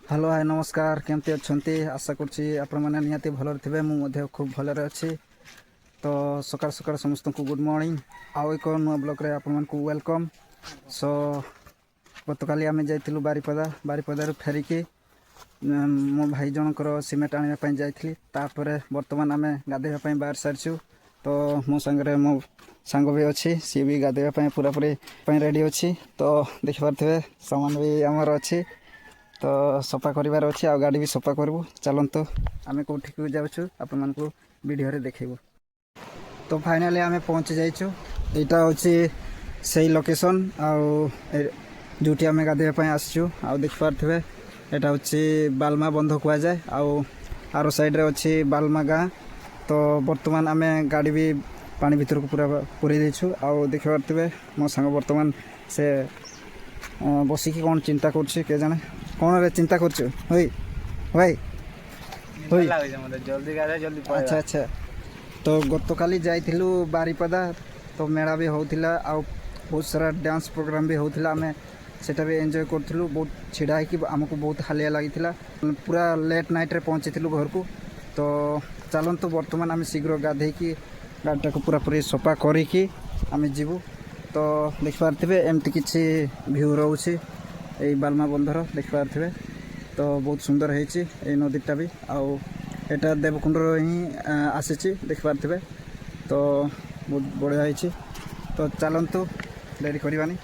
Hello hi नमस्कार केमती अच्छे आशा करुँची आपण मैंने निहाती भलर थे मुझे खूब भलर अच्छी तो सकाल सकाल समस्त को गुड मॉर्निंग आउ एक नुआ ब्लॉग रे आपण को वेलकम। सो गतकाली आम जाइलु बारिपदा बारिपदार फेरिकी मो भाई जनकर सीमेंट आने जाइली बर्तमान आम गाधेवाई बाहर सारी तो मो सांगे मो सांग भी अच्छी सी भी गाधेवाई पूरा पूरी रेडी अच्छी तो देखिपे सामान भी आमर अच्छी तो सफा करार अच्छे आ गाड़ी भी सफा करूँ चलतु आम कौटी जाऊँ आपण मानक वीडियो देखू। तो फाइनाली आम पहुँची जाइचु यहाँ हूँ से लोकेशन जो आम गाधेवाई आसचु आ देखिपे यहाँ हूँ बालमा बंध कहुए आर साइड रे अच्छी बालमा गाँ। तो बर्तमान आम गाड़ी भी पानी भीतर को पूरा पूरी देचु आ देखिपे मो सांग बर्तमान से बसिकी कौन चिंता कर जाने कौन रे चिंता कर भाई भाई जल्दी अच्छा अच्छा। तो गतकाली जाइलु बारिपदा तो मेला भी होता आ बहुत सारा डांस प्रोग्राम भी होता आम सेटा भी एंजॉय करूँ बहुत छिड़ा है आमको बहुत हालिया लगी पूरा लेट नाइट रे पहुँची घर को। तो चलतु बर्तमान आम शीघ्र गाधे गाड़ीटा को पूरा पूरी सफा करी आम जीवु। तो देखिपे एमती किसी भ्यू रोचे यही बालमा बंधर देखिपे तो बहुत सुंदर है नदीटा भी आटा देवकुंड ही आसी देखिपे तो बहुत बढ़िया है। तो चलतु डेरी करवानी।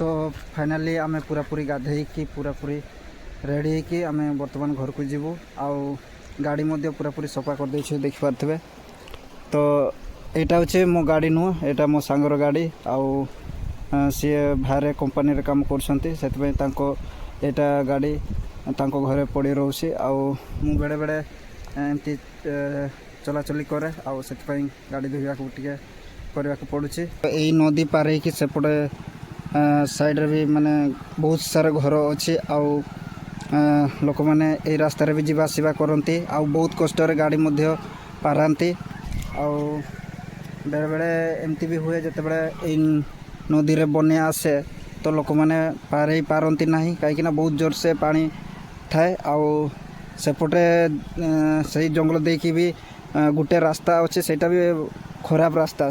तो फाइनाली आम पूरा पूरी गाधे पूरा पूरी रेडी कि आम बर्तमान घर को जीवु आउ गाड़ी पूरा पूरी सफा कर दे देखिपे। तो यहाँ हूँ मो गाड़ी नुह यहाँ मो सांगर गाड़ी आउ सी बाहर कंपानी रे काम कर गाड़ी घरे पड़ी रोचे आउ मु बेले बेले एमती चलाचली करे आउ से गाड़ी धोवा करने को पड़ुଛି। यही नदी पार हो सेपटे साइड रे भी माने बहुत सारा घर अच्छी आउ लोक मैंने यही रास्तार भी जीवा आसवा करती आउ बहुत कष्ट गाड़ी पारांती आउ बेले बेले एमती भी हुए जिते बड़े नदी रे बन्या आसे तो लोक मैंने पार ही पारती ना कहीं बहुत जोर से पानी थाए आउ सेपटे से जंगल देकी भी गोटे रास्ता अच्छे सेटा भी खराब रास्ता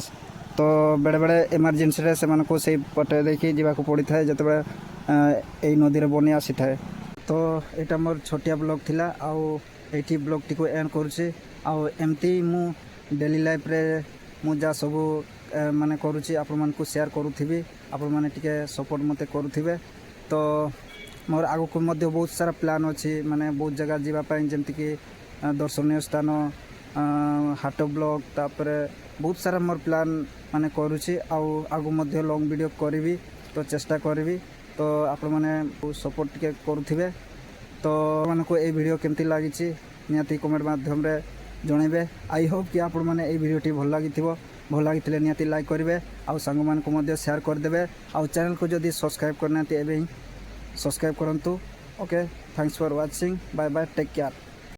तो बेले बेले इमरजेंसी रे से मानको से पटे देखी जीवा को पड़ी थाए जते यही नदी रे बन्या आसी थाए। तो यहाँ मोर छोटिया ब्लॉग थिला आउ एठी ब्लॉग टी को एंड करूची आउ एमती मु डेली लाइफ रे मु जा सब माने करूची आपण मान को शेयर करूथिबी आपण माने टिके सपोर्ट मते करूथिबे। तो मोर आगु को मध्य बहुत सारा प्लान अछि माने बहुत जगह जीवा पाइन जेमति कि दर्शनीय स्थान हाट ब्लॉग तापर बहुत सारा मोर प्लान माने करूची आउ आगु मध्य लॉन्ग वीडियो करी तो चेष्टा करी। तो आपण माने सपोर्ट टिके करूथिबे। तो मानको ए वीडियो केमती लागिची नियाती कमेंट माध्यम रे जणैबे। आई होप कि आपण माने ए वीडियोटी भल लागिथिले नियाती लाइक करेंगे आउ सांग मान को मध्य शेयर करदेवे आउ चैनल को जदि सब्सक्राइब करना एबे ही सब्सक्राइब करंतु। Okay thanks for watching bye bye take care.